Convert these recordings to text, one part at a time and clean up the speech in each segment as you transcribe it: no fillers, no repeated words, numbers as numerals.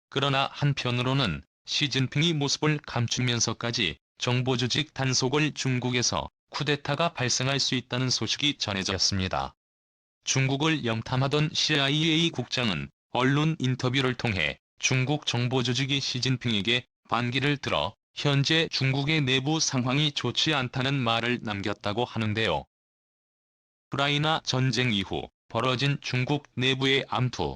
그러나 한편으로는 시진핑이 모습을 감추면서까지 정보조직 단속을 중국에서 쿠데타가 발생할 수 있다는 소식이 전해졌습니다. 중국을 염탐하던 CIA 국장은 언론 인터뷰를 통해 중국 정보조직이 시진핑에게 반기를 들어 현재 중국의 내부 상황이 좋지 않다는 말을 남겼다고 하는데요. 우크라이나 전쟁 이후 벌어진 중국 내부의 암투.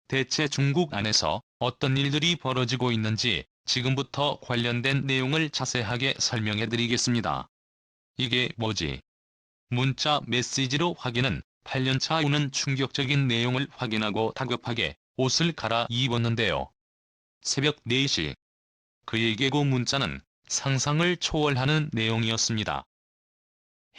대체 중국 안에서 어떤 일들이 벌어지고 있는지 지금부터 관련된 내용을 자세하게 설명해 드리겠습니다. 이게 뭐지? 문자 메시지로 확인은 8년차 오는 충격적인 내용을 확인하고 다급하게 옷을 갈아입었는데요. 새벽 4시. 그에게고 문자는 상상을 초월하는 내용이었습니다.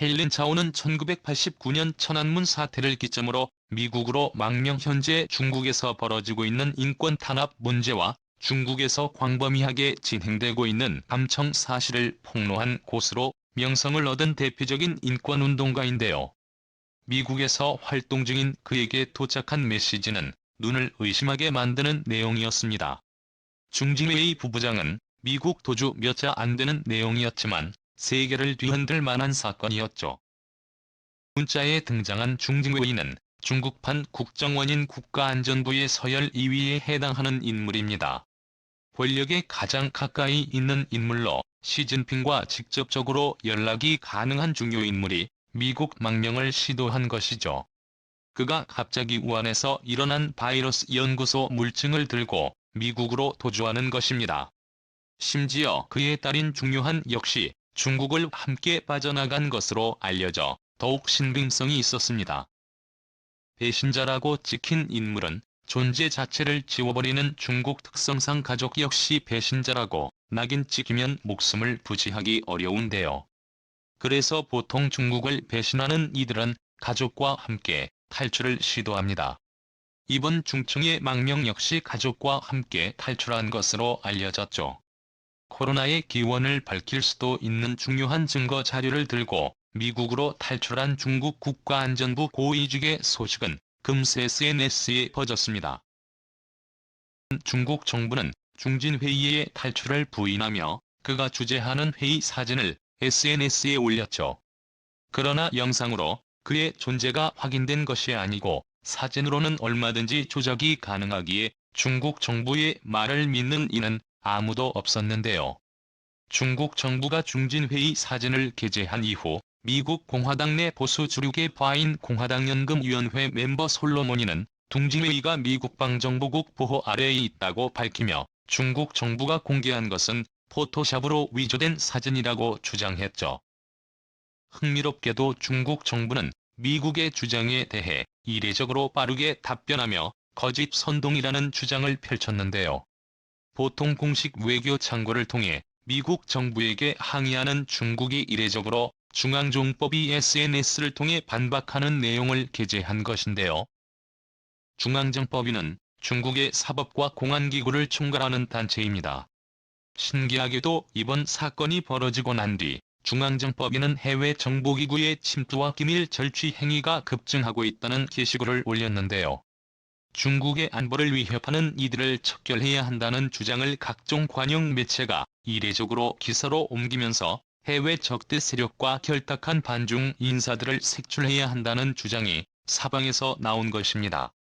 헬렌 차오는 1989년 천안문 사태를 기점으로 미국으로 망명 현재 중국에서 벌어지고 있는 인권 탄압 문제와 중국에서 광범위하게 진행되고 있는 감청 사실을 폭로한 곳으로 명성을 얻은 대표적인 인권운동가인데요. 미국에서 활동 중인 그에게 도착한 메시지는 눈을 의심하게 만드는 내용이었습니다. 중징웨이 부부장은 미국 도주 몇 자 안 되는 내용이었지만 세계를 뒤흔들 만한 사건이었죠. 문자에 등장한 중징웨이는 중국판 국정원인 국가안전부의 서열 2위에 해당하는 인물입니다. 권력에 가장 가까이 있는 인물로 시진핑과 직접적으로 연락이 가능한 중요 인물이 미국 망명을 시도한 것이죠. 그가 갑자기 우한에서 일어난 바이러스 연구소 물증을 들고 미국으로 도주하는 것입니다. 심지어 그의 딸인 중요한 역시 중국을 함께 빠져나간 것으로 알려져 더욱 신빙성이 있었습니다. 배신자라고 찍힌 인물은 존재 자체를 지워버리는 중국 특성상 가족 역시 배신자라고 낙인 찍히면 목숨을 부지하기 어려운데요. 그래서 보통 중국을 배신하는 이들은 가족과 함께 탈출을 시도합니다. 이번 중증의 망명 역시 가족과 함께 탈출한 것으로 알려졌죠. 코로나의 기원을 밝힐 수도 있는 중요한 증거 자료를 들고 미국으로 탈출한 중국 국가안전부 고위직의 소식은 금세 SNS에 퍼졌습니다. 중국 정부는 중진회의의 탈출을 부인하며 그가 주재하는 회의 사진을 SNS에 올렸죠. 그러나 영상으로 그의 존재가 확인된 것이 아니고 사진으로는 얼마든지 조작이 가능하기에 중국 정부의 말을 믿는 이는 아무도 없었는데요. 중국 정부가 중진회의 사진을 게재한 이후 미국 공화당 내 보수 주류계 바인 공화당연금위원회 멤버 솔로몬이는 중진회의가 미국 방정보국 보호 아래에 있다고 밝히며 중국 정부가 공개한 것은 포토샵으로 위조된 사진이라고 주장했죠. 흥미롭게도 중국 정부는 미국의 주장에 대해 이례적으로 빠르게 답변하며 거짓 선동이라는 주장을 펼쳤는데요. 보통 공식 외교 창구를 통해 미국 정부에게 항의하는 중국이 이례적으로 중앙정법위 SNS를 통해 반박하는 내용을 게재한 것인데요. 중앙정법위는 중국의 사법과 공안기구를 총괄하는 단체입니다. 신기하게도 이번 사건이 벌어지고 난 뒤 중앙정법위는 해외 정보기구의 침투와 기밀 절취 행위가 급증하고 있다는 게시글을 올렸는데요. 중국의 안보를 위협하는 이들을 척결해야 한다는 주장을 각종 관영 매체가 이례적으로 기사로 옮기면서 해외 적대 세력과 결탁한 반중 인사들을 색출해야 한다는 주장이 사방에서 나온 것입니다.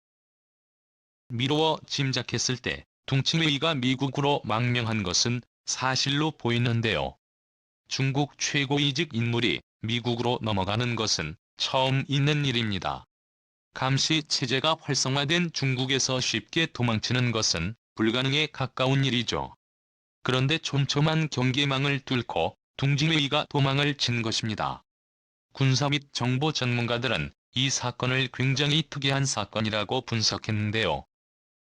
미루어 짐작했을 때 중칭회의가 미국으로 망명한 것은 사실로 보이는데요. 중국 최고위직 인물이 미국으로 넘어가는 것은 처음 있는 일입니다. 감시 체제가 활성화된 중국에서 쉽게 도망치는 것은 불가능에 가까운 일이죠. 그런데 촘촘한 경계망을 뚫고 중진회의가 도망을 친 것입니다. 군사 및 정보 전문가들은 이 사건을 굉장히 특이한 사건이라고 분석했는데요.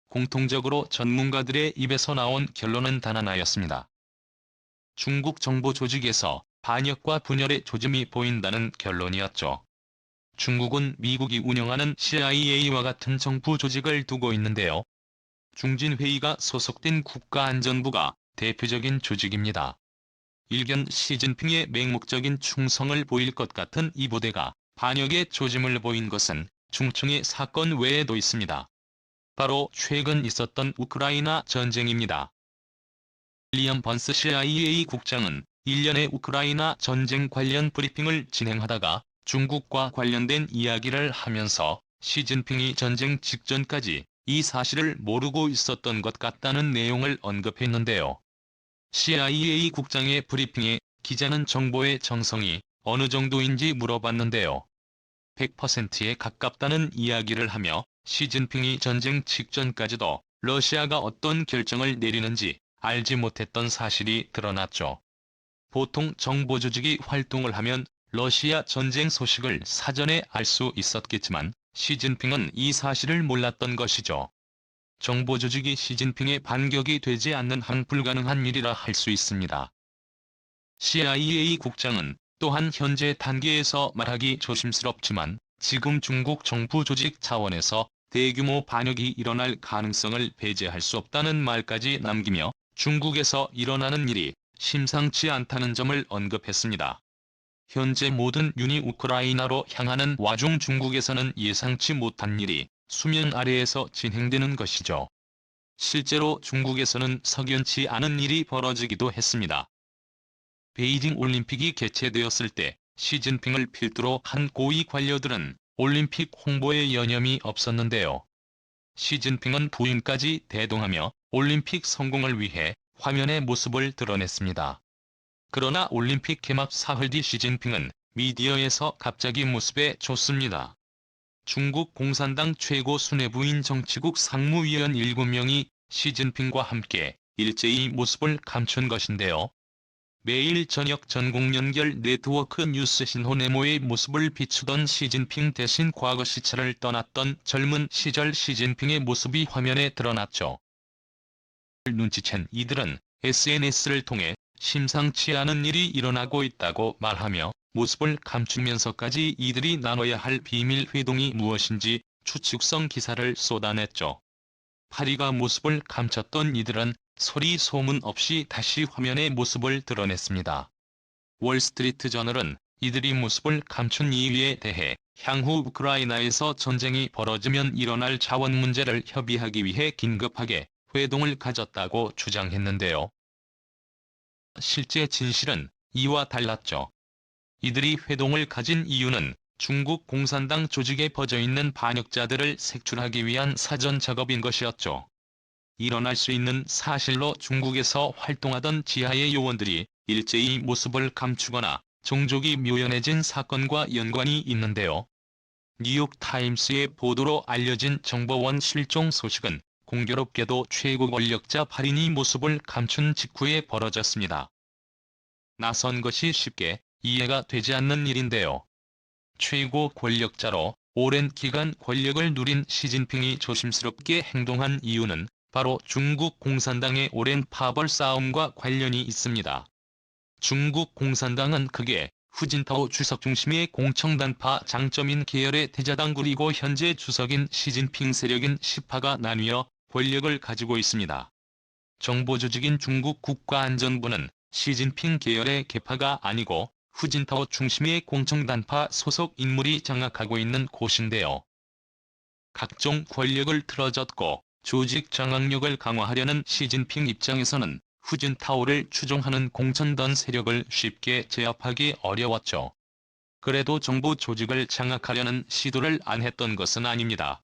공통적으로 전문가들의 입에서 나온 결론은 단 하나였습니다. 중국 정보 조직에서 반역과 분열의 조짐이 보인다는 결론이었죠. 중국은 미국이 운영하는 CIA와 같은 정부 조직을 두고 있는데요. 중진회의가 소속된 국가안전부가 대표적인 조직입니다. 일견 시진핑의 맹목적인 충성을 보일 것 같은 이 부대가 반역의 조짐을 보인 것은 중증의 사건 외에도 있습니다. 바로 최근 있었던 우크라이나 전쟁입니다. 윌리엄 번스 CIA 국장은 일련의 우크라이나 전쟁 관련 브리핑을 진행하다가 중국과 관련된 이야기를 하면서 시진핑이 전쟁 직전까지 이 사실을 모르고 있었던 것 같다는 내용을 언급했는데요. CIA 국장의 브리핑에 기자는 정보의 정성이 어느 정도인지 물어봤는데요. 100%에 가깝다는 이야기를 하며 시진핑이 전쟁 직전까지도 러시아가 어떤 결정을 내리는지 알지 못했던 사실이 드러났죠. 보통 정보 조직이 활동을 하면 러시아 전쟁 소식을 사전에 알 수 있었겠지만 시진핑은 이 사실을 몰랐던 것이죠. 정보 조직이 시진핑의 반격이 되지 않는 한 불가능한 일이라 할 수 있습니다. CIA 국장은 또한 현재 단계에서 말하기 조심스럽지만 지금 중국 정부 조직 차원에서 대규모 반역이 일어날 가능성을 배제할 수 없다는 말까지 남기며 중국에서 일어나는 일이 심상치 않다는 점을 언급했습니다. 현재 모든 윤이 우크라이나로 향하는 와중 중국에서는 예상치 못한 일이 수면 아래에서 진행되는 것이죠. 실제로 중국에서는 석연치 않은 일이 벌어지기도 했습니다. 베이징 올림픽이 개최되었을 때 시진핑을 필두로 한 고위 관료들은 올림픽 홍보에 여념이 없었는데요. 시진핑은 부임까지 대동하며 올림픽 성공을 위해 화면의 모습을 드러냈습니다. 그러나 올림픽 개막 사흘 뒤 시진핑은 미디어에서 갑자기 모습에 줬습니다. 중국 공산당 최고 수뇌부인 정치국 상무위원 7명이 시진핑과 함께 일제히 모습을 감춘 것인데요. 매일 저녁 전국 연결 네트워크 뉴스 신호네모의 모습을 비추던 시진핑 대신 과거 시차를 떠났던 젊은 시절 시진핑의 모습이 화면에 드러났죠. 눈치챈 이들은 SNS를 통해 심상치 않은 일이 일어나고 있다고 말하며 모습을 감추면서까지 이들이 나눠야 할 비밀 회동이 무엇인지 추측성 기사를 쏟아냈죠. 파리가 모습을 감췄던 이들은 소리 소문 없이 다시 화면의 모습을 드러냈습니다. 월스트리트 저널은 이들이 모습을 감춘 이유에 대해 향후 우크라이나에서 전쟁이 벌어지면 일어날 자원 문제를 협의하기 위해 긴급하게 회동을 가졌다고 주장했는데요. 실제 진실은 이와 달랐죠. 이들이 회동을 가진 이유는 중국 공산당 조직에 퍼져있는 반역자들을 색출하기 위한 사전 작업인 것이었죠. 일어날 수 있는 사실로 중국에서 활동하던 지하의 요원들이 일제히 모습을 감추거나 종족이 묘연해진 사건과 연관이 있는데요. 뉴욕타임스의 보도로 알려진 정보원 실종 소식은 공교롭게도 최고 권력자 8인이 모습을 감춘 직후에 벌어졌습니다. 낯선 것이 쉽게 이해가 되지 않는 일인데요. 최고 권력자로 오랜 기간 권력을 누린 시진핑이 조심스럽게 행동한 이유는 바로 중국 공산당의 오랜 파벌 싸움과 관련이 있습니다. 중국 공산당은 크게 후진타오 주석 중심의 공청단파 장점인 계열의 대자당 그리고 현재 주석인 시진핑 세력인 시파가 나뉘어 권력을 가지고 있습니다. 정보조직인 중국 국가안전부는 시진핑 계열의 계파가 아니고 후진타오 중심의 공청단파 소속 인물이 장악하고 있는 곳인데요. 각종 권력을 틀어젓고 조직 장악력을 강화하려는 시진핑 입장에서는 후진타오를 추종하는 공천단 세력을 쉽게 제압하기 어려웠죠. 그래도 정부 조직을 장악하려는 시도를 안 했던 것은 아닙니다.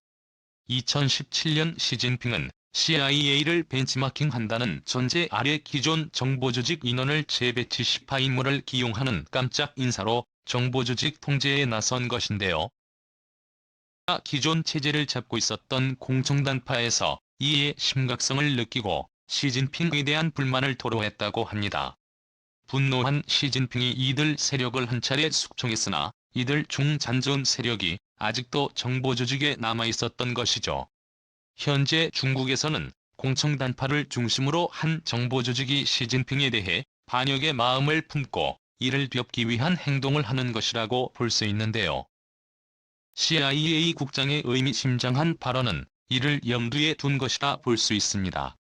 2017년 시진핑은 CIA를 벤치마킹한다는 전제 아래 기존 정보조직 인원을 재배치 시파 인물을 기용하는 깜짝 인사로 정보조직 통제에 나선 것인데요. 기존 체제를 잡고 있었던 공청단파에서 이의 심각성을 느끼고 시진핑에 대한 불만을 토로했다고 합니다. 분노한 시진핑이 이들 세력을 한 차례 숙청했으나 이들 중 잔존 세력이 아직도 정보조직에 남아있었던 것이죠. 현재 중국에서는 공청단파를 중심으로 한 정보조직이 시진핑에 대해 반역의 마음을 품고 이를 덮기 위한 행동을 하는 것이라고 볼 수 있는데요. CIA 국장의 의미심장한 발언은 이를 염두에 둔 것이라 볼 수 있습니다.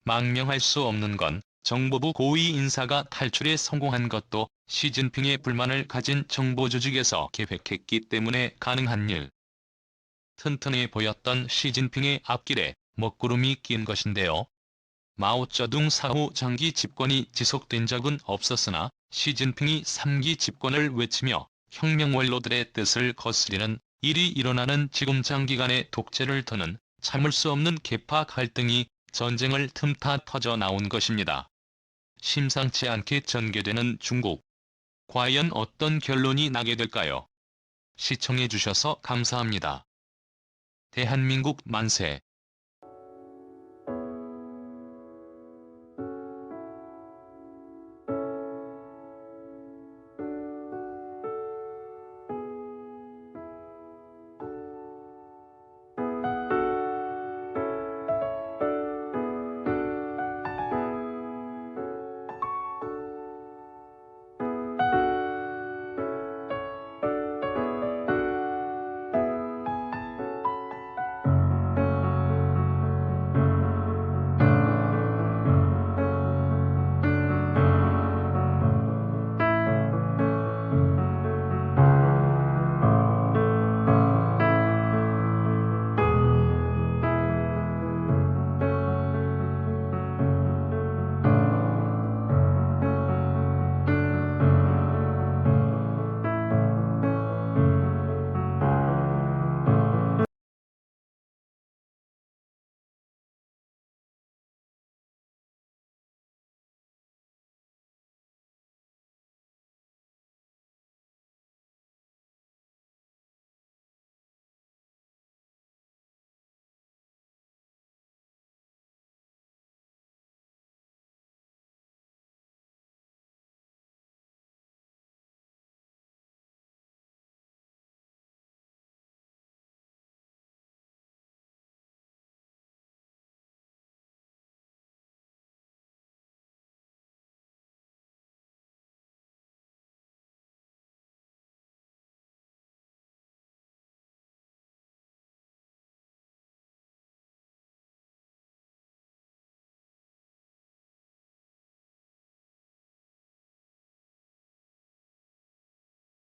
망명할 수 없는 건 정보부 고위 인사가 탈출에 성공한 것도 시진핑의 불만을 가진 정보조직에서 계획했기 때문에 가능한 일. 튼튼해 보였던 시진핑의 앞길에 먹구름이 낀 것인데요. 마오쩌둥 사후 장기 집권이 지속된 적은 없었으나 시진핑이 3기 집권을 외치며 혁명 원로들의 뜻을 거스리는 일이 일어나는 지금 장기간의 독재를 더는 참을 수 없는 계파 갈등이 전쟁을 틈타 퍼져나온 것입니다. 심상치 않게 전개되는 중국. 과연 어떤 결론이 나게 될까요? 시청해주셔서 감사합니다. 대한민국 만세.